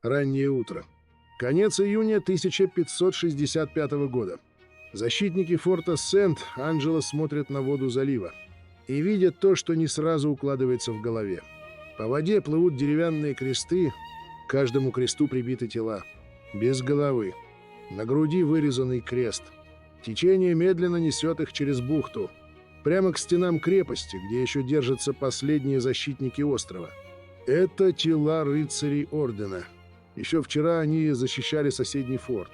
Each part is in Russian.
Раннее утро. Конец июня 1565 года. Защитники форта Сент-Анджело смотрят на воду залива и видят то, что не сразу укладывается в голове. По воде плывут деревянные кресты, к каждому кресту прибиты тела. Без головы. На груди вырезанный крест. Течение медленно несет их через бухту, прямо к стенам крепости, где еще держатся последние защитники острова. Это тела рыцарей Ордена. Еще вчера они защищали соседний форт.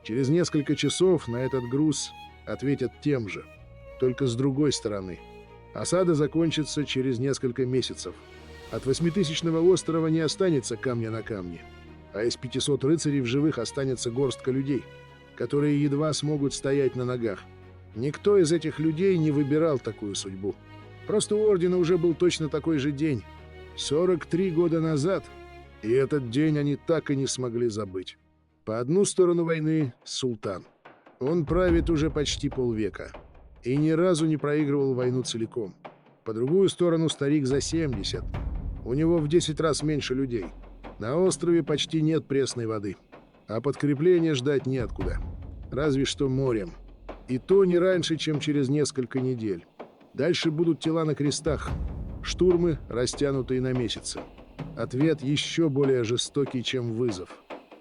Через несколько часов на этот груз ответят тем же, только с другой стороны. Осада закончится через несколько месяцев. От 8000-го острова не останется камня на камне, а из 500 рыцарей в живых останется горстка людей, которые едва смогут стоять на ногах. Никто из этих людей не выбирал такую судьбу. Просто у Ордена уже был точно такой же день, 43 года назад, и этот день они так и не смогли забыть. По одну сторону войны — султан. Он правит уже почти полвека и ни разу не проигрывал войну целиком. По другую сторону старик за 70. У него в 10 раз меньше людей. На острове почти нет пресной воды, а подкрепления ждать неоткуда. Разве что морем. И то не раньше, чем через несколько недель. Дальше будут тела на крестах. Штурмы, растянутые на месяцы. Ответ еще более жестокий, чем вызов.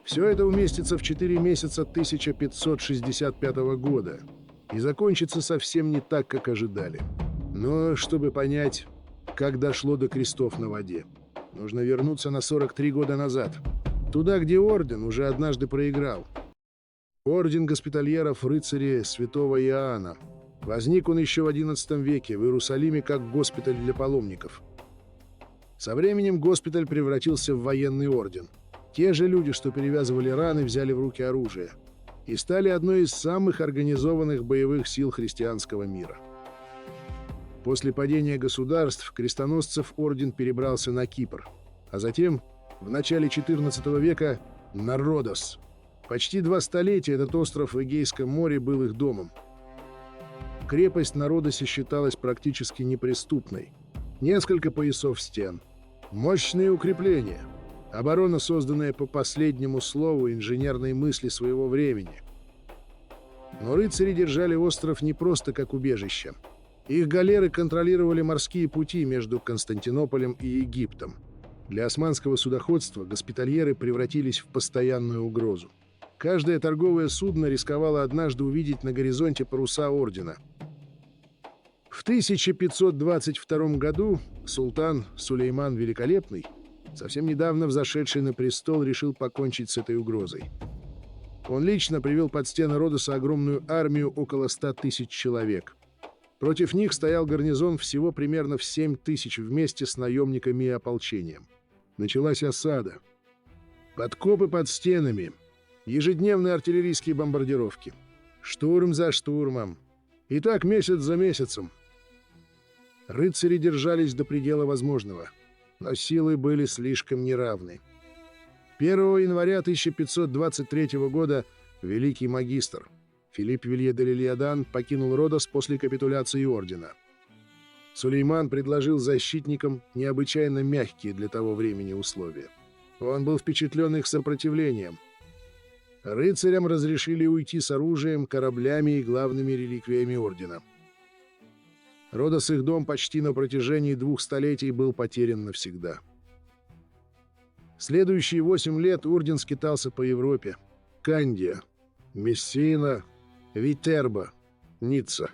Все это уместится в 4 месяца 1565 года и закончится совсем не так, как ожидали. Но чтобы понять, как дошло до крестов на воде, нужно вернуться на 43 года назад. Туда, где Орден уже однажды проиграл. Орден госпитальеров рыцарей святого Иоанна. Возник он еще в XI веке в Иерусалиме как госпиталь для паломников. Со временем госпиталь превратился в военный орден. Те же люди, что перевязывали раны, взяли в руки оружие и стали одной из самых организованных боевых сил христианского мира. После падения государств крестоносцев орден перебрался на Кипр, а затем, в начале XIV века, на Родос. Почти 2 столетия этот остров в Эгейском море был их домом. Крепость на Родосе считалась практически неприступной. Несколько поясов стен, мощные укрепления, оборона, созданная по последнему слову инженерной мысли своего времени. Но рыцари держали остров не просто как убежище. Их галеры контролировали морские пути между Константинополем и Египтом. Для османского судоходства госпитальеры превратились в постоянную угрозу. Каждое торговое судно рисковало однажды увидеть на горизонте паруса ордена. В 1522 году султан Сулейман Великолепный, совсем недавно взошедший на престол, решил покончить с этой угрозой. Он лично привел под стены Родоса огромную армию около 100 000 человек. Против них стоял гарнизон всего примерно в 7 000 вместе с наемниками и ополчением. Началась осада. Подкопы под стенами, ежедневные артиллерийские бомбардировки. Штурм за штурмом. И так месяц за месяцем. Рыцари держались до предела возможного, но силы были слишком неравны. 1 января 1523 года великий магистр Филипп Вилье-де-Лильядан покинул Родос после капитуляции ордена. Сулейман предложил защитникам необычайно мягкие для того времени условия. Он был впечатлен их сопротивлением. Рыцарям разрешили уйти с оружием, кораблями и главными реликвиями ордена. Родос, их дом, почти на протяжении 2 столетий был потерян навсегда. Следующие 8 лет орден скитался по Европе. Кандия, Мессина, Витербо, Ницца.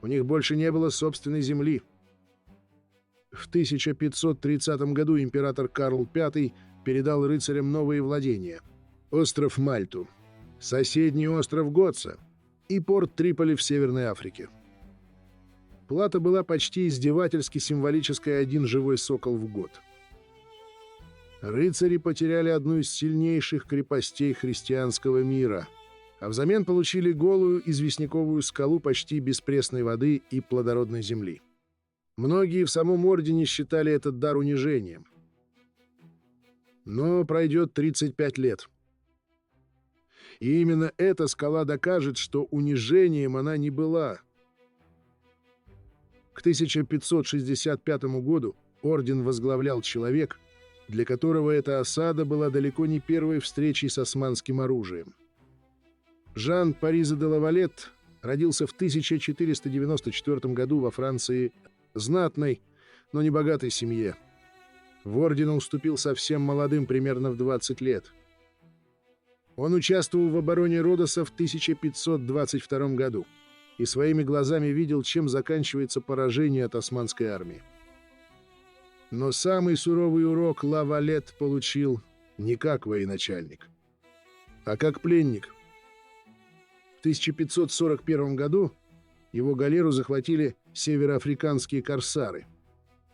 У них больше не было собственной земли. В 1530 году император Карл V передал рыцарям новые владения. Остров Мальту, соседний остров Готса и порт Триполи в Северной Африке. Плата была почти издевательски символической: 1 живой сокол в год. Рыцари потеряли одну из сильнейших крепостей христианского мира, а взамен получили голую известняковую скалу почти без пресной воды и плодородной земли. Многие в самом ордене считали этот дар унижением. Но пройдет 35 лет. И именно эта скала докажет, что унижением она не была. К 1565 году орден возглавлял человек, для которого эта осада была далеко не первой встречей с османским оружием. Жан Париза де Лавалет родился в 1494 году во Франции знатной, но не богатой семье. В орден он вступил совсем молодым, примерно в 20 лет. Он участвовал в обороне Родоса в 1522 году и своими глазами видел, чем заканчивается поражение от османской армии. Но самый суровый урок Лавалет получил не как военачальник, а как пленник. В 1541 году его галеру захватили североафриканские корсары.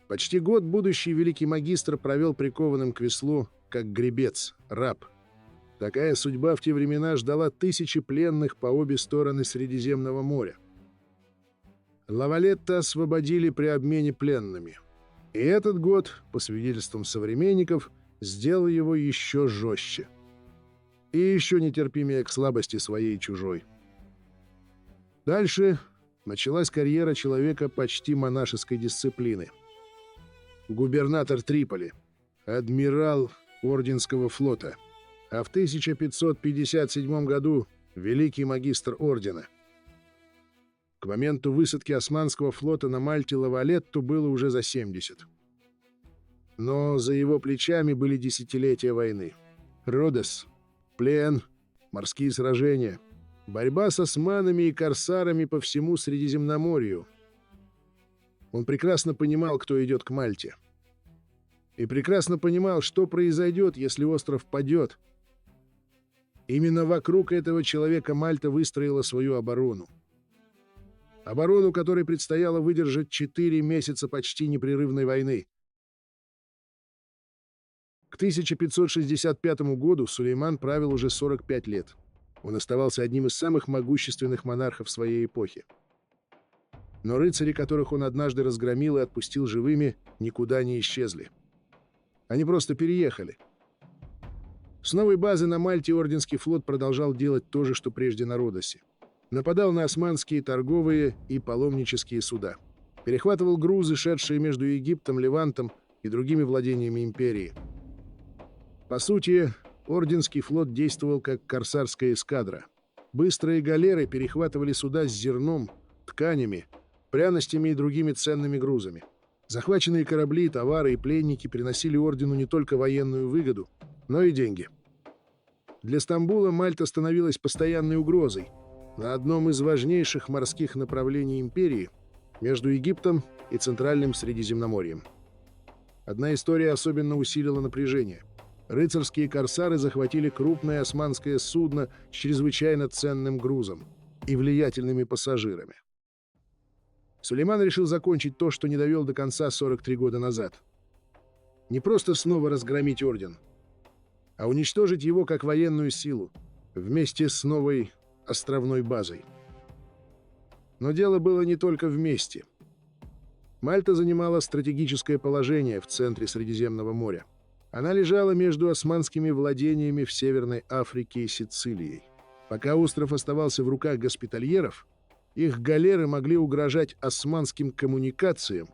Почти год будущий великий магистр провел прикованным к веслу, как гребец, раб. Такая судьба в те времена ждала тысячи пленных по обе стороны Средиземного моря. Лавалетта освободили при обмене пленными. И этот год, по свидетельствам современников, сделал его еще жестче. И еще нетерпимее к слабости своей и чужой. Дальше началась карьера человека почти монашеской дисциплины. Губернатор Триполи, адмирал Орденского флота, а в 1557 году великий магистр ордена. К моменту высадки османского флота на Мальте Лавалетту было уже за 70. Но за его плечами были десятилетия войны. Родос, плен, морские сражения, борьба с османами и корсарами по всему Средиземноморью. Он прекрасно понимал, кто идет к Мальте. И прекрасно понимал, что произойдет, если остров падет. Именно вокруг этого человека Мальта выстроила свою оборону. Оборону, которой предстояло выдержать 4 месяца почти непрерывной войны. К 1565 году Сулейман правил уже 45 лет. Он оставался одним из самых могущественных монархов своей эпохи. Но рыцари, которых он однажды разгромил и отпустил живыми, никуда не исчезли. Они просто переехали. С новой базы на Мальте Орденский флот продолжал делать то же, что прежде на Родосе. Нападал на османские торговые и паломнические суда. Перехватывал грузы, шедшие между Египтом, Левантом и другими владениями империи. По сути, Орденский флот действовал как корсарская эскадра. Быстрые галеры перехватывали суда с зерном, тканями, пряностями и другими ценными грузами. Захваченные корабли, товары и пленники приносили ордену не только военную выгоду, но и деньги. Для Стамбула Мальта становилась постоянной угрозой на одном из важнейших морских направлений империи между Египтом и Центральным Средиземноморьем. Одна история особенно усилила напряжение. Рыцарские корсары захватили крупное османское судно с чрезвычайно ценным грузом и влиятельными пассажирами. Сулейман решил закончить то, что не довел до конца 43 года назад. Не просто снова разгромить орден, а уничтожить его как военную силу вместе с новой островной базой. Но дело было не только вместе. Мальта занимала стратегическое положение в центре Средиземного моря. Она лежала между османскими владениями в Северной Африке и Сицилией. Пока остров оставался в руках госпитальеров, их галеры могли угрожать османским коммуникациям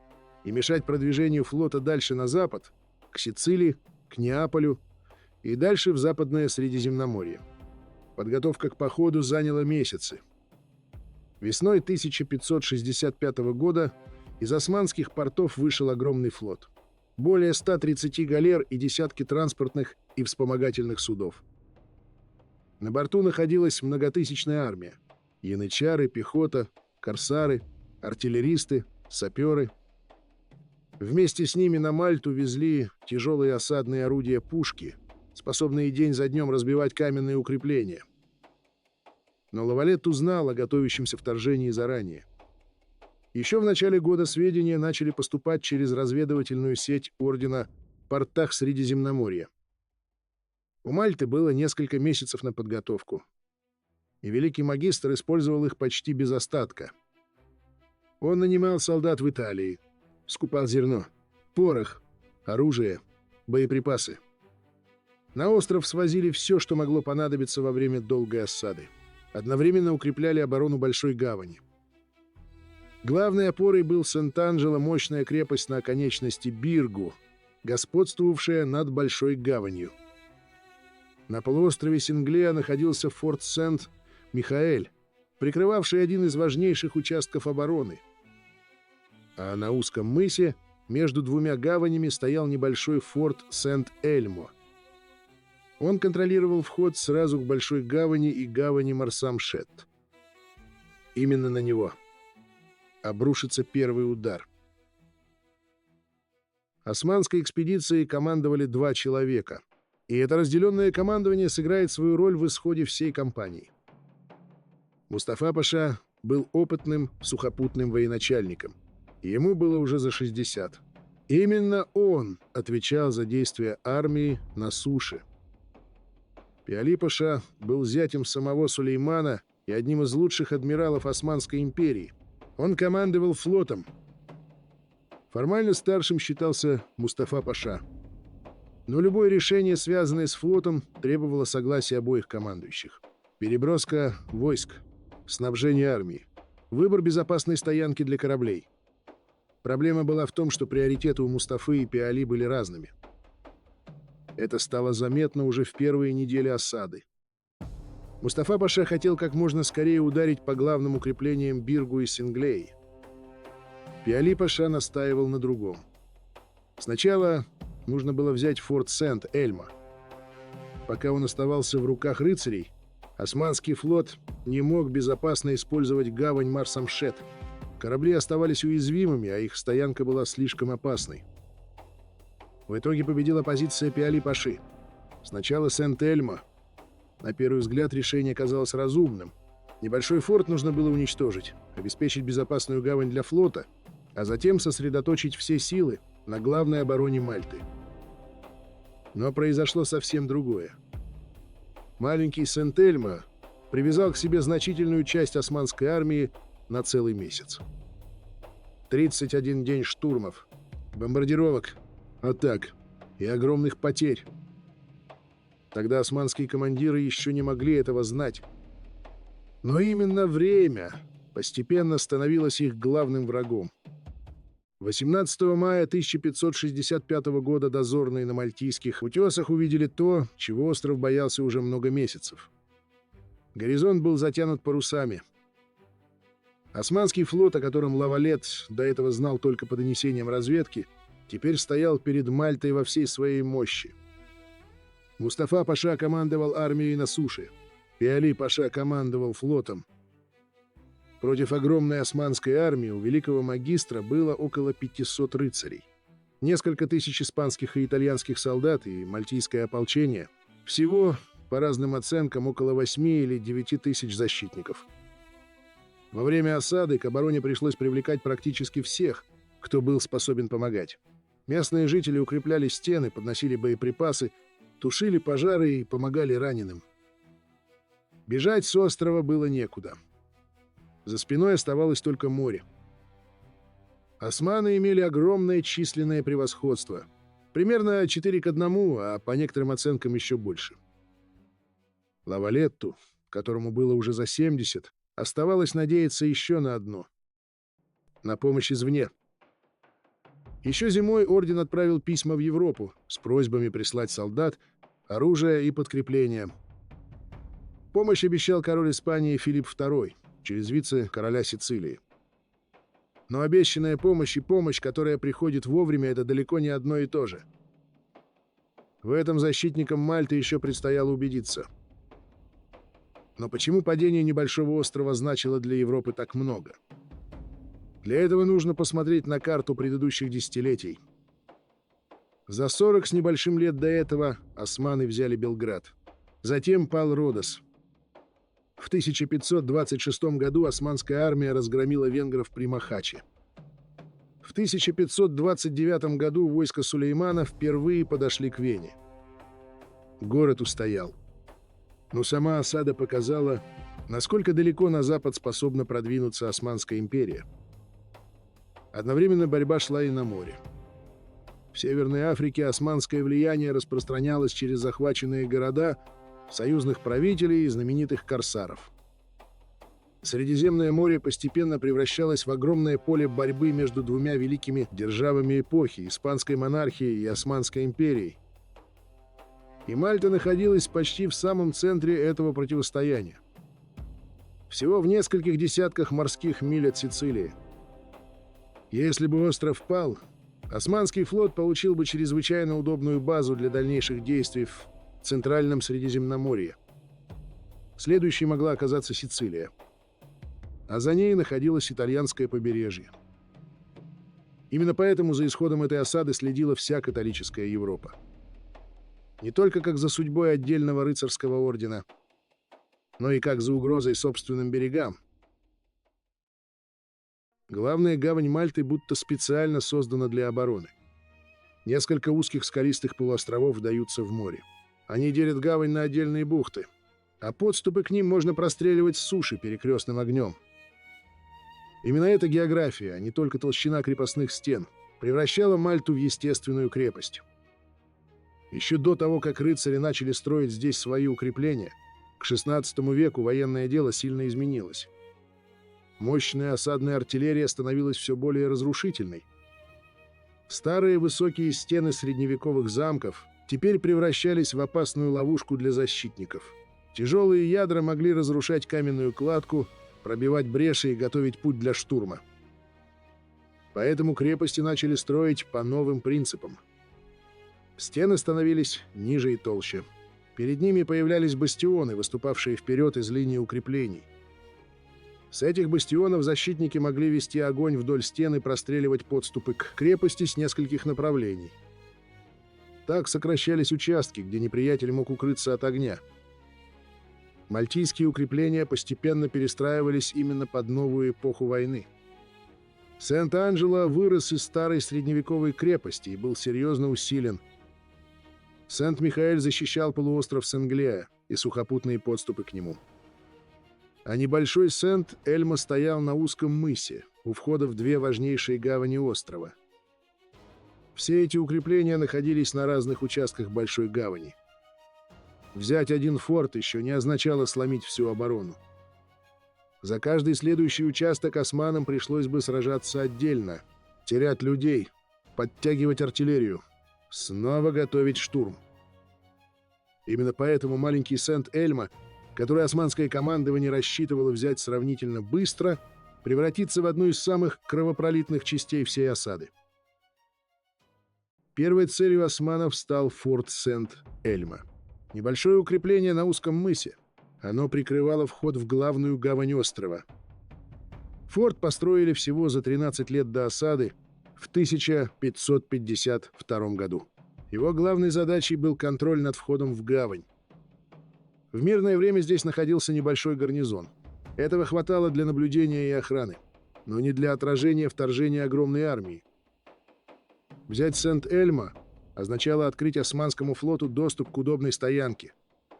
и мешать продвижению флота дальше на запад, к Сицилии, к Неаполю и дальше в Западное Средиземноморье. Подготовка к походу заняла месяцы. Весной 1565 года из османских портов вышел огромный флот. Более 130 галер и десятки транспортных и вспомогательных судов. На борту находилась многотысячная армия. Янычары, пехота, корсары, артиллеристы, саперы. Вместе с ними на Мальту везли тяжелые осадные орудия пушки, способные день за днем разбивать каменные укрепления. Но Лавалет узнал о готовящемся вторжении заранее. Еще в начале года сведения начали поступать через разведывательную сеть ордена в портах Средиземноморья. У Мальты было несколько месяцев на подготовку, и великий магистр использовал их почти без остатка. Он нанимал солдат в Италии, скупал зерно, порох, оружие, боеприпасы. На остров свозили все, что могло понадобиться во время долгой осады. Одновременно укрепляли оборону Большой гавани. Главной опорой был Сент-Анджело, мощная крепость на оконечности Биргу, господствовавшая над Большой гаванью. На полуострове Синглея находился форт Сент-Михаэль, прикрывавший один из важнейших участков обороны. А на узком мысе между двумя гаванями стоял небольшой форт Сент-Эльмо. Он контролировал вход сразу к Большой гавани и гавани Марсамшет. Именно на него обрушится первый удар. Османской экспедицией командовали 2 человека, и это разделенное командование сыграет свою роль в исходе всей кампании. Мустафа Паша был опытным сухопутным военачальником, и ему было уже за 60. Именно он отвечал за действия армии на суше. Пиали Паша был зятем самого Сулеймана и одним из лучших адмиралов Османской империи. Он командовал флотом. Формально старшим считался Мустафа Паша. Но любое решение, связанное с флотом, требовало согласия обоих командующих. Переброска войск, снабжение армии, выбор безопасной стоянки для кораблей. Проблема была в том, что приоритеты у Мустафы и Пиали были разными. Это стало заметно уже в первые недели осады. Мустафа Паша хотел как можно скорее ударить по главным укреплениям Биргу и Синглей. Пиали Паша настаивал на другом. Сначала нужно было взять форт Сент-Эльмо. Пока он оставался в руках рыцарей, османский флот не мог безопасно использовать гавань Марсамшет. Корабли оставались уязвимыми, а их стоянка была слишком опасной. В итоге победила позиция Пиали Паши. Сначала Сент-Эльмо. На первый взгляд решение казалось разумным. Небольшой форт нужно было уничтожить, обеспечить безопасную гавань для флота, а затем сосредоточить все силы на главной обороне Мальты. Но произошло совсем другое. Маленький Сент-Эльмо привязал к себе значительную часть османской армии на целый месяц. 31 день штурмов, бомбардировок, атак и огромных потерь. Тогда османские командиры еще не могли этого знать. Но именно время постепенно становилось их главным врагом. 18 мая 1565 года дозорные на Мальтийских утесах увидели то, чего остров боялся уже много месяцев. Горизонт был затянут парусами. Османский флот, о котором Лавалет до этого знал только по донесениям разведки, теперь стоял перед Мальтой во всей своей мощи. Мустафа Паша командовал армией на суше. Пиали Паша командовал флотом. Против огромной османской армии у великого магистра было около 500 рыцарей. Несколько тысяч испанских и итальянских солдат и мальтийское ополчение. Всего, по разным оценкам, около 8 или 9 тысяч защитников. Во время осады к обороне пришлось привлекать практически всех, кто был способен помогать. Местные жители укрепляли стены, подносили боеприпасы, тушили пожары и помогали раненым. Бежать с острова было некуда. За спиной оставалось только море. Османы имели огромное численное превосходство. Примерно 4-1, а по некоторым оценкам еще больше. Лавалетту, которому было уже за 70, оставалось надеяться еще на одно — на помощь извне. Еще зимой орден отправил письма в Европу с просьбами прислать солдат, оружие и подкрепления. Помощь обещал король Испании Филипп II через вице-короля Сицилии. Но обещанная помощь и помощь, которая приходит вовремя, это далеко не одно и то же. В этом защитникам Мальты еще предстояло убедиться. Но почему падение небольшого острова значило для Европы так много? Для этого нужно посмотреть на карту предыдущих десятилетий. За 40 с небольшим лет до этого османы взяли Белград. Затем пал Родос. В 1526 году османская армия разгромила венгров при Махаче. В 1529 году войска Сулеймана впервые подошли к Вене. Город устоял. Но сама осада показала, насколько далеко на запад способна продвинуться Османская империя. Одновременно борьба шла и на море. В Северной Африке османское влияние распространялось через захваченные города, союзных правителей и знаменитых корсаров. Средиземное море постепенно превращалось в огромное поле борьбы между двумя великими державами эпохи — испанской монархией и Османской империей. И Мальта находилась почти в самом центре этого противостояния. Всего в нескольких десятках морских миль от Сицилии. Если бы остров пал, Османский флот получил бы чрезвычайно удобную базу для дальнейших действий в Центральном Средиземноморье. Следующей могла оказаться Сицилия, а за ней находилось итальянское побережье. Именно поэтому за исходом этой осады следила вся католическая Европа. Не только как за судьбой отдельного рыцарского ордена, но и как за угрозой собственным берегам. Главная гавань Мальты будто специально создана для обороны. Несколько узких скалистых полуостровов вдаются в море. Они делят гавань на отдельные бухты, а подступы к ним можно простреливать с суши перекрестным огнем. Именно эта география, а не только толщина крепостных стен, превращала Мальту в естественную крепость. Еще до того, как рыцари начали строить здесь свои укрепления, к XVI веку военное дело сильно изменилось. Мощная осадная артиллерия становилась все более разрушительной. Старые высокие стены средневековых замков теперь превращались в опасную ловушку для защитников. Тяжелые ядра могли разрушать каменную кладку, пробивать бреши и готовить путь для штурма. Поэтому крепости начали строить по новым принципам. Стены становились ниже и толще. Перед ними появлялись бастионы, выступавшие вперед из линии укреплений. С этих бастионов защитники могли вести огонь вдоль стен и простреливать подступы к крепости с нескольких направлений. Так сокращались участки, где неприятель мог укрыться от огня. Мальтийские укрепления постепенно перестраивались именно под новую эпоху войны. Сент-Анджело вырос из старой средневековой крепости и был серьезно усилен. Сент-Михаэль защищал полуостров Сен-Глеа и сухопутные подступы к нему. А небольшой Сент-Эльмо стоял на узком мысе, у входа в две важнейшие гавани острова. Все эти укрепления находились на разных участках большой гавани. Взять один форт еще не означало сломить всю оборону. За каждый следующий участок османам пришлось бы сражаться отдельно, терять людей, подтягивать артиллерию, снова готовить штурм. Именно поэтому маленький Сент-Эльмо, который османское командование рассчитывало взять сравнительно быстро, превратится в одну из самых кровопролитных частей всей осады. Первой целью османов стал форт Сент-Эльмо. Небольшое укрепление на узком мысе. Оно прикрывало вход в главную гавань острова. Форт построили всего за 13 лет до осады в 1552 году. Его главной задачей был контроль над входом в гавань. В мирное время здесь находился небольшой гарнизон. Этого хватало для наблюдения и охраны, но не для отражения вторжения огромной армии. Взять Сент-Эльмо означало открыть Османскому флоту доступ к удобной стоянке,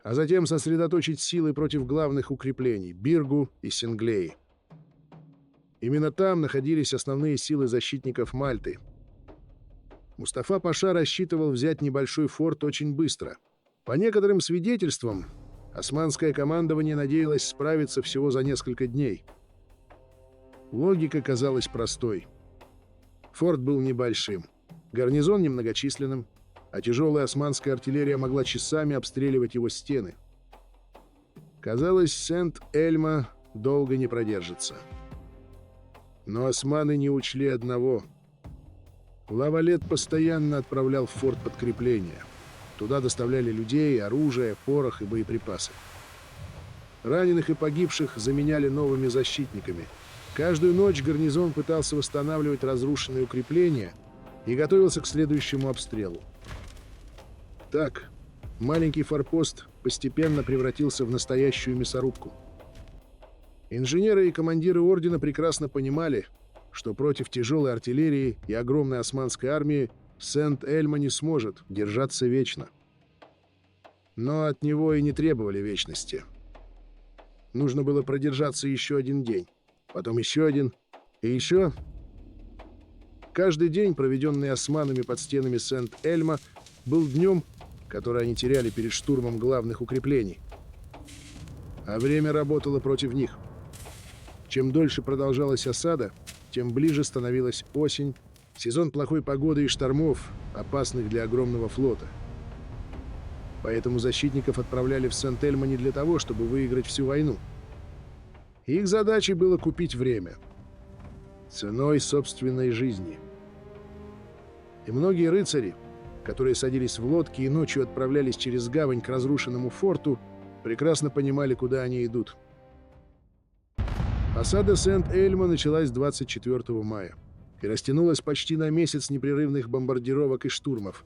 а затем сосредоточить силы против главных укреплений — Биргу и Сенглеи. Именно там находились основные силы защитников Мальты. Мустафа Паша рассчитывал взять небольшой форт очень быстро. По некоторым свидетельствам, османское командование надеялось справиться всего за несколько дней. Логика казалась простой. Форт был небольшим, гарнизон немногочисленным, а тяжелая османская артиллерия могла часами обстреливать его стены. Казалось, Сент-Эльмо долго не продержится. Но османы не учли одного. Лавалет постоянно отправлял в форт подкрепления. Туда доставляли людей, оружие, порох и боеприпасы. Раненых и погибших заменяли новыми защитниками. Каждую ночь гарнизон пытался восстанавливать разрушенные укрепления и готовился к следующему обстрелу. Так, маленький форпост постепенно превратился в настоящую мясорубку. Инженеры и командиры ордена прекрасно понимали, что против тяжелой артиллерии и огромной османской армии Сент-Эльмо не сможет держаться вечно. Но от него и не требовали вечности. Нужно было продержаться еще один день, потом еще один и еще. Каждый день, проведенный османами под стенами Сент-Эльмо, был днем, который они теряли перед штурмом главных укреплений. А время работало против них. Чем дольше продолжалась осада, тем ближе становилась осень, сезон плохой погоды и штормов, опасных для огромного флота. Поэтому защитников отправляли в Сент-Эльмо не для того, чтобы выиграть всю войну. Их задачей было купить время. Ценой собственной жизни. И многие рыцари, которые садились в лодки и ночью отправлялись через гавань к разрушенному форту, прекрасно понимали, куда они идут. Осада Сент-Эльмо началась 24 мая и растянулась почти на месяц непрерывных бомбардировок и штурмов.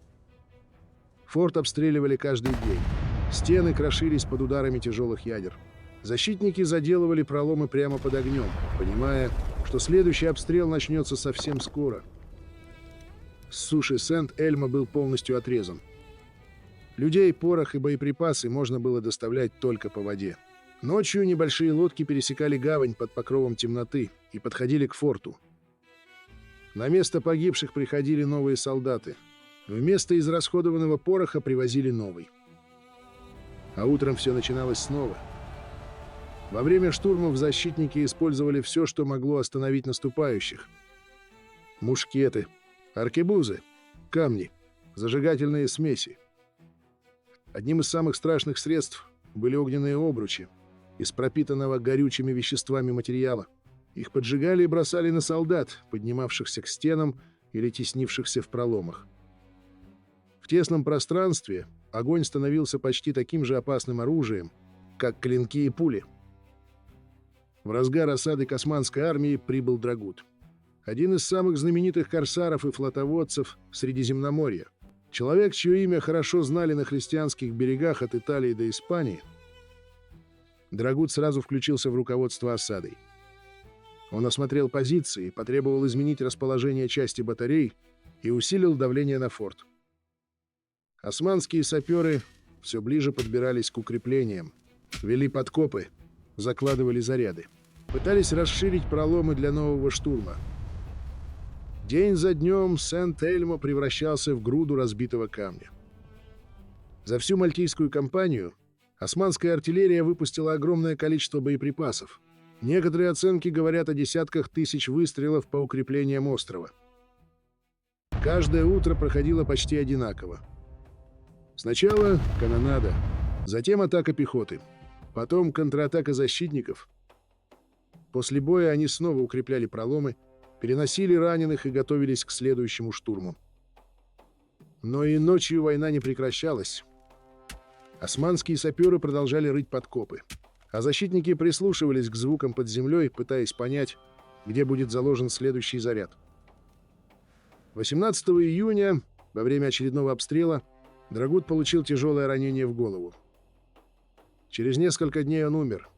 Форт обстреливали каждый день. Стены крошились под ударами тяжелых ядер. Защитники заделывали проломы прямо под огнем, понимая, что следующий обстрел начнется совсем скоро. С суши Сент-Эльмо был полностью отрезан. Людей, порох и боеприпасы можно было доставлять только по воде. Ночью небольшие лодки пересекали гавань под покровом темноты и подходили к форту. На место погибших приходили новые солдаты. Вместо израсходованного пороха привозили новый. А утром все начиналось снова. Во время штурмов защитники использовали все, что могло остановить наступающих. Мушкеты, аркебузы, камни, зажигательные смеси. Одним из самых страшных средств были огненные обручи из пропитанного горючими веществами материала. Их поджигали и бросали на солдат, поднимавшихся к стенам или теснившихся в проломах. В тесном пространстве огонь становился почти таким же опасным оружием, как клинки и пули. В разгар осады к османской армии прибыл Драгут. Один из самых знаменитых корсаров и флотоводцев Средиземноморья. Человек, чье имя хорошо знали на христианских берегах от Италии до Испании. Драгут сразу включился в руководство осадой. Он осмотрел позиции, потребовал изменить расположение части батарей и усилил давление на форт. Османские саперы все ближе подбирались к укреплениям, вели подкопы, закладывали заряды. Пытались расширить проломы для нового штурма. День за днем Сент-Эльмо превращался в груду разбитого камня. За всю Мальтийскую кампанию османская артиллерия выпустила огромное количество боеприпасов. Некоторые оценки говорят о десятках тысяч выстрелов по укреплениям острова. Каждое утро проходило почти одинаково. Сначала канонада, затем атака пехоты, потом контратака защитников. После боя они снова укрепляли проломы, переносили раненых и готовились к следующему штурму. Но и ночью война не прекращалась. Османские саперы продолжали рыть подкопы, а защитники прислушивались к звукам под землей, пытаясь понять, где будет заложен следующий заряд. 18 июня, во время очередного обстрела, Драгут получил тяжелое ранение в голову. Через несколько дней он умер.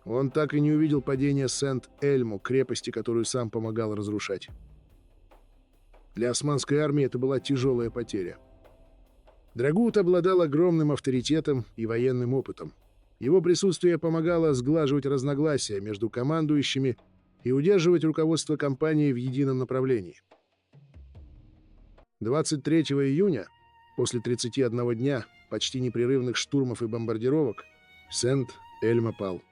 Он так и не увидел падения Сент-Эльмо, крепости, которую сам помогал разрушать. Для османской армии это была тяжелая потеря. Драгут обладал огромным авторитетом и военным опытом. Его присутствие помогало сглаживать разногласия между командующими и удерживать руководство кампании в едином направлении. 23 июня, после 31 дня почти непрерывных штурмов и бомбардировок, Сент-Эльмо пал.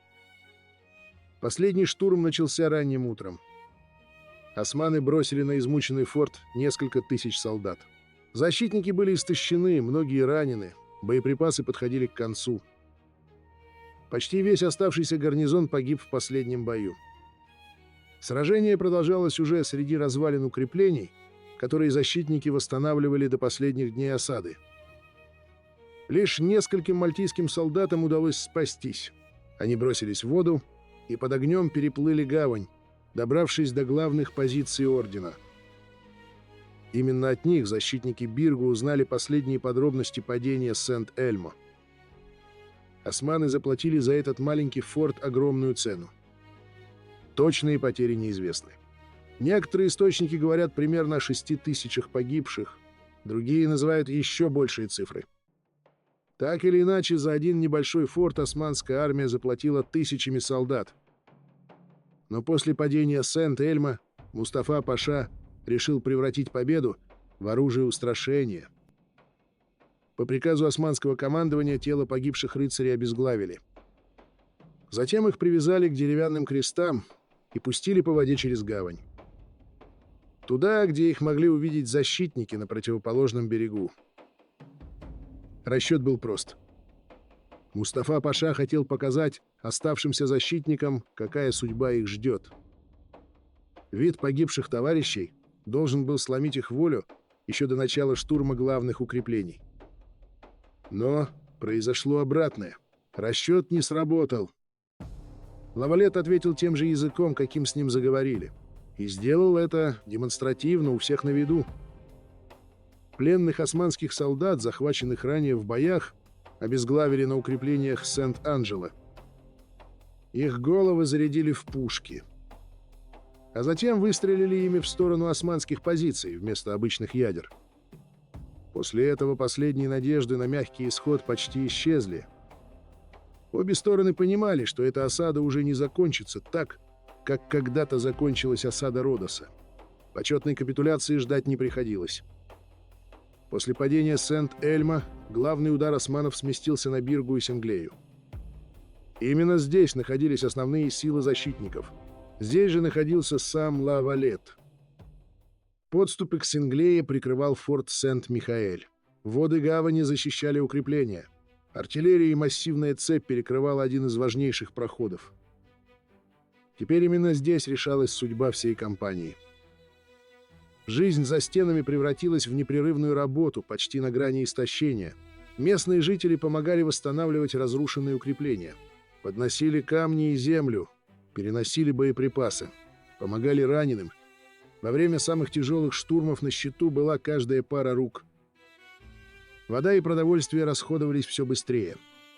Последний штурм начался ранним утром. Османы бросили на измученный форт несколько тысяч солдат. Защитники были истощены, многие ранены, боеприпасы подходили к концу. Почти весь оставшийся гарнизон погиб в последнем бою. Сражение продолжалось уже среди развалин укреплений, которые защитники восстанавливали до последних дней осады. Лишь нескольким мальтийским солдатам удалось спастись. Они бросились в воду и под огнем переплыли гавань, добравшись до главных позиций ордена. Именно от них защитники Биргу узнали последние подробности падения Сент-Эльмо. Османы заплатили за этот маленький форт огромную цену. Точные потери неизвестны. Некоторые источники говорят примерно о 6 тысячах погибших, другие называют еще большие цифры. Так или иначе, за один небольшой форт османская армия заплатила тысячами солдат. Но после падения Сент-Эльмо Мустафа Паша решил превратить победу в оружие устрашения. По приказу османского командования тело погибших рыцарей обезглавили. Затем их привязали к деревянным крестам и пустили по воде через гавань. Туда, где их могли увидеть защитники на противоположном берегу. Расчет был прост. Мустафа Паша хотел показать оставшимся защитникам, какая судьба их ждет. Вид погибших товарищей должен был сломить их волю еще до начала штурма главных укреплений. Но произошло обратное. Расчет не сработал. Лавалет ответил тем же языком, каким с ним заговорили. И сделал это демонстративно, у всех на виду. Пленных османских солдат, захваченных ранее в боях, обезглавили на укреплениях Сент-Анджело. Их головы зарядили в пушки. А затем выстрелили ими в сторону османских позиций вместо обычных ядер. После этого последние надежды на мягкий исход почти исчезли. Обе стороны понимали, что эта осада уже не закончится так, как когда-то закончилась осада Родоса. Почетной капитуляции ждать не приходилось. После падения Сент-Эльма главный удар османов сместился на Биргу и Сенглею. Именно здесь находились основные силы защитников. Здесь же находился сам Лавалет. Подступы к Сенглее прикрывал форт Сент-Михаэль. Воды гавани защищали укрепления. Артиллерия и массивная цепь перекрывала один из важнейших проходов. Теперь именно здесь решалась судьба всей кампании. Жизнь за стенами превратилась в непрерывную работу, почти на грани истощения. Местные жители помогали восстанавливать разрушенные укрепления. Подносили камни и землю, переносили боеприпасы, помогали раненым. Во время самых тяжелых штурмов на счету была каждая пара рук. Вода и продовольствие расходовались все быстрее.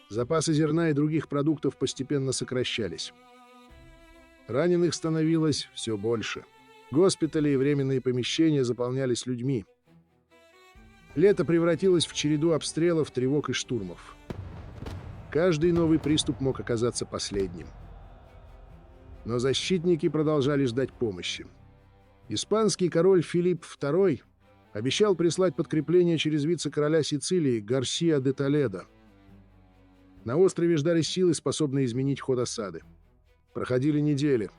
Запасы зерна и других продуктов постепенно сокращались. Раненых становилось все больше. Госпитали и временные помещения заполнялись людьми. Лето превратилось в череду обстрелов, тревог и штурмов. Каждый новый приступ мог оказаться последним. Но защитники продолжали ждать помощи. Испанский король Филипп II обещал прислать подкрепление через вице-короля Сицилии Гарсиа де Толедо. На острове ждали силы, способные изменить ход осады. Проходили недели.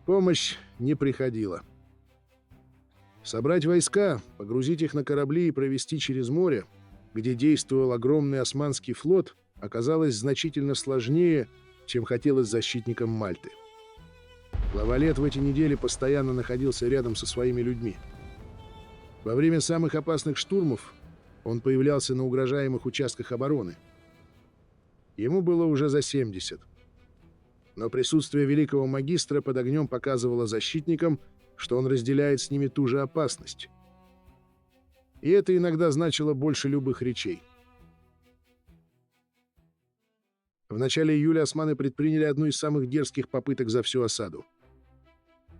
Помощь не приходила. Собрать войска, погрузить их на корабли и провести через море, где действовал огромный османский флот, оказалось значительно сложнее, чем хотелось защитникам Мальты. Лавалет в эти недели постоянно находился рядом со своими людьми. Во время самых опасных штурмов он появлялся на угрожаемых участках обороны. Ему было уже за 70. Но присутствие великого магистра под огнем показывало защитникам, что он разделяет с ними ту же опасность. И это иногда значило больше любых речей. В начале июля османы предприняли одну из самых дерзких попыток за всю осаду.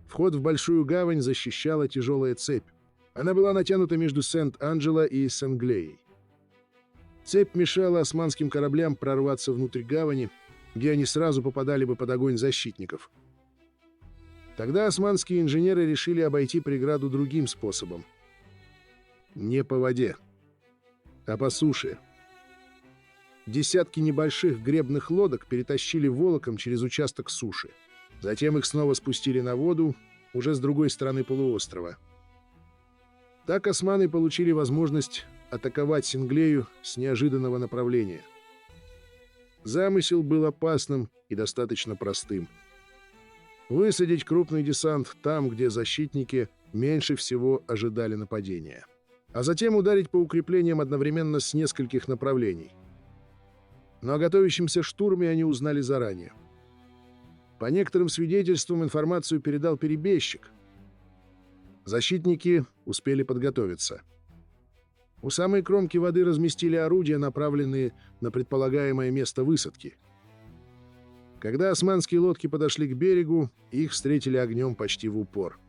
Вход в Большую гавань защищала тяжелая цепь. Она была натянута между Сент-Анджело и Сенглеей. Цепь мешала османским кораблям прорваться внутрь гавани, где они сразу попадали бы под огонь защитников. Тогда османские инженеры решили обойти преграду другим способом. Не по воде, а по суше. Десятки небольших гребных лодок перетащили волоком через участок суши. Затем их снова спустили на воду, уже с другой стороны полуострова. Так османы получили возможность атаковать Сенглею с неожиданного направления. Замысел был опасным и достаточно простым. Высадить крупный десант там, где защитники меньше всего ожидали нападения. А затем ударить по укреплениям одновременно с нескольких направлений. Но о готовящемся штурме они узнали заранее. По некоторым свидетельствам информацию передал перебежчик. Защитники успели подготовиться. У самой кромки воды разместили орудия, направленные на предполагаемое место высадки. Когда османские лодки подошли к берегу, их встретили огнем почти в упор.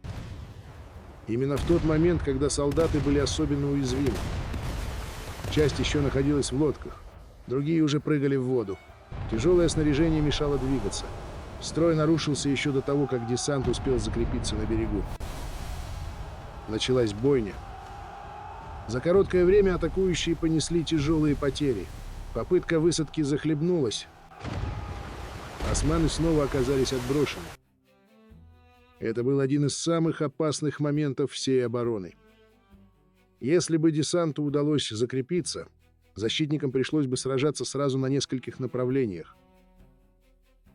Именно в тот момент, когда солдаты были особенно уязвимы. Часть еще находилась в лодках, другие уже прыгали в воду. Тяжелое снаряжение мешало двигаться. Строй нарушился еще до того, как десант успел закрепиться на берегу. Началась бойня. За короткое время атакующие понесли тяжелые потери. Попытка высадки захлебнулась. османы снова оказались отброшены. Это был один из самых опасных моментов всей обороны. Если бы десанту удалось закрепиться, защитникам пришлось бы сражаться сразу на нескольких направлениях.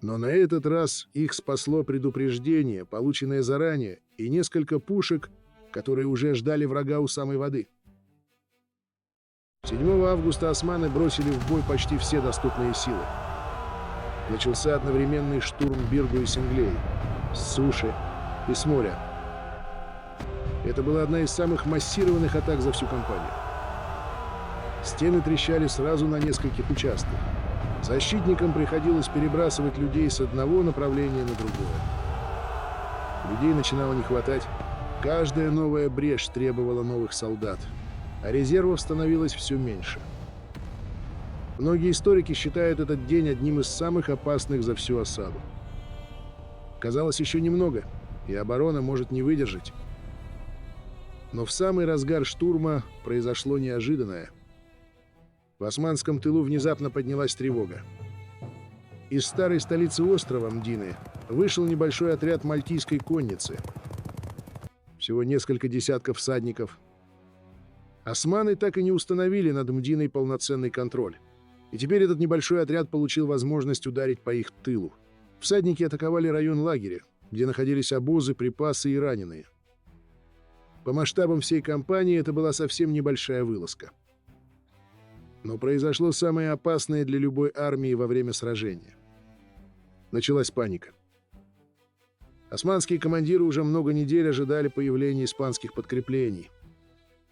Но на этот раз их спасло предупреждение, полученное заранее, и несколько пушек, которые уже ждали врага у самой воды. 7 августа османы бросили в бой почти все доступные силы. Начался одновременный штурм Биргу и Синглей с суши и с моря. Это была одна из самых массированных атак за всю кампанию. Стены трещали сразу на нескольких участках. Защитникам приходилось перебрасывать людей с одного направления на другое. Людей начинало не хватать. Каждая новая брешь требовала новых солдат, а резервов становилось все меньше. Многие историки считают этот день одним из самых опасных за всю осаду. Казалось, еще немного, и оборона может не выдержать. Но в самый разгар штурма произошло неожиданное. В османском тылу внезапно поднялась тревога. Из старой столицы острова Мдины вышел небольшой отряд мальтийской конницы. Всего несколько десятков всадников. Османы так и не установили над Мдиной полноценный контроль. И теперь этот небольшой отряд получил возможность ударить по их тылу. Всадники атаковали район лагеря, где находились обозы, припасы и раненые. По масштабам всей кампании это была совсем небольшая вылазка. Но произошло самое опасное для любой армии во время сражения. Началась паника. Османские командиры уже много недель ожидали появления испанских подкреплений.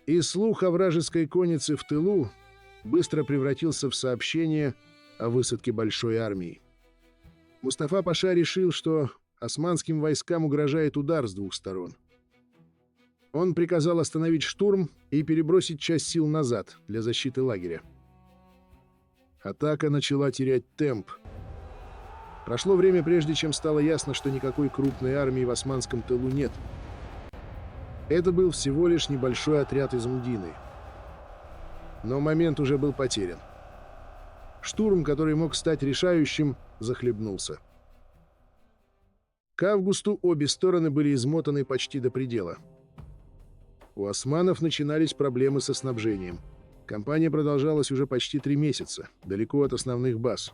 И слух о вражеской коннице в тылу быстро превратился в сообщение о высадке большой армии. Мустафа Паша решил, что османским войскам угрожает удар с двух сторон. Он приказал остановить штурм и перебросить часть сил назад для защиты лагеря. Атака начала терять темп. Прошло время, прежде чем стало ясно, что никакой крупной армии в османском тылу нет. Это был всего лишь небольшой отряд из Мдины. Но момент уже был потерян. Штурм, который мог стать решающим, захлебнулся. К августу обе стороны были измотаны почти до предела. У османов начинались проблемы со снабжением. Кампания продолжалась уже почти 3 месяца, далеко от основных баз.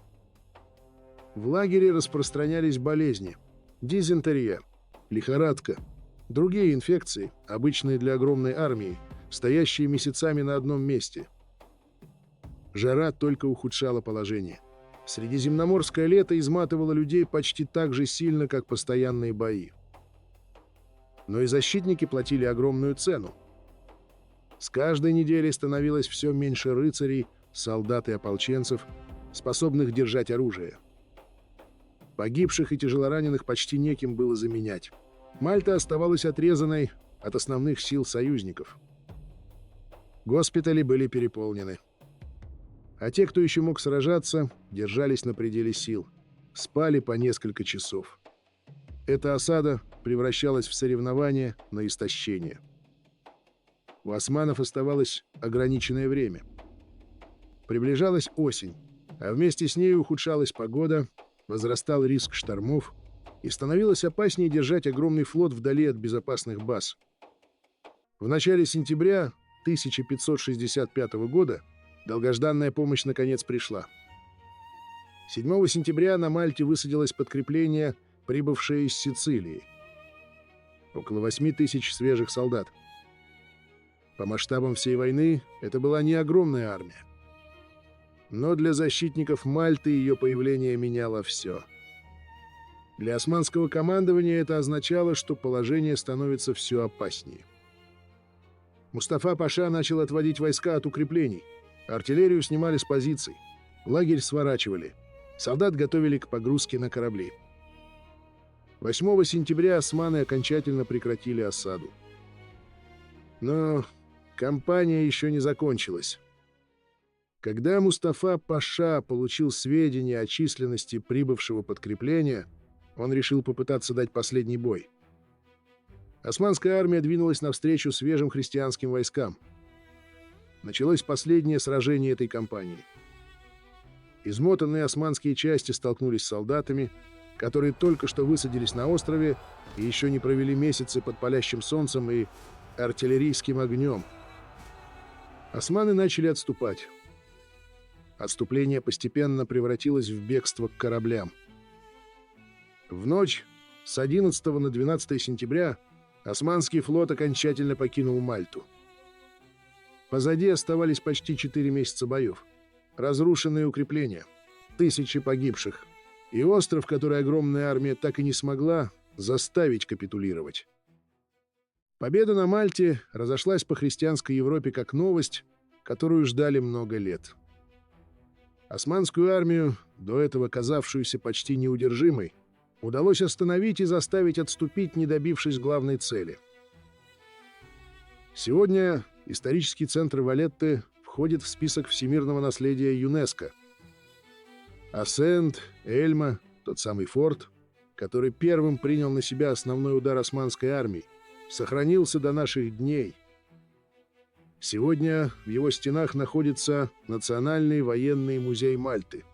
В лагере распространялись болезни: дизентерия, лихорадка, другие инфекции, обычные для огромной армии, стоящие месяцами на одном месте. Жара только ухудшала положение. Средиземноморское лето изматывало людей почти так же сильно, как постоянные бои. Но и защитники платили огромную цену. С каждой неделей становилось все меньше рыцарей, солдат и ополченцев, способных держать оружие. Погибших и тяжелораненых почти неким было заменять. Мальта оставалась отрезанной от основных сил союзников. Госпитали были переполнены. А те, кто еще мог сражаться, держались на пределе сил. Спали по несколько часов. Эта осада превращалась в соревнование на истощение. У османов оставалось ограниченное время. Приближалась осень, а вместе с ней ухудшалась погода, возрастал риск штормов и становилось опаснее держать огромный флот вдали от безопасных баз. В начале сентября 1565 года долгожданная помощь наконец пришла. 7 сентября на Мальте высадилось подкрепление, прибывшее из Сицилии. Около 8 тысяч свежих солдат. По масштабам всей войны это была не огромная армия. Но для защитников Мальты ее появление меняло все. Для османского командования это означало, что положение становится все опаснее. Мустафа Паша начал отводить войска от укреплений. Артиллерию снимали с позиций. Лагерь сворачивали. Солдат готовили к погрузке на корабли. 8 сентября османы окончательно прекратили осаду. Но кампания еще не закончилась. Когда Мустафа Паша получил сведения о численности прибывшего подкрепления, он решил попытаться дать последний бой. Османская армия двинулась навстречу свежим христианским войскам. Началось последнее сражение этой кампании. Измотанные османские части столкнулись с солдатами, которые только что высадились на острове и еще не провели месяцы под палящим солнцем и артиллерийским огнем. Османы начали отступать. Отступление постепенно превратилось в бегство к кораблям. В ночь с 11 на 12 сентября Османский флот окончательно покинул Мальту. Позади оставались почти 4 месяца боев, разрушенные укрепления, тысячи погибших и остров, который огромная армия так и не смогла заставить капитулировать. Победа на Мальте разошлась по христианской Европе как новость, которую ждали много лет. Османскую армию, до этого казавшуюся почти неудержимой, удалось остановить и заставить отступить, не добившись главной цели. Сегодня исторический центр Валетты входит в список всемирного наследия ЮНЕСКО. А Сент-Эльма, тот самый форт, который первым принял на себя основной удар османской армии, сохранился до наших дней. Сегодня в его стенах находится Национальный военный музей Мальты.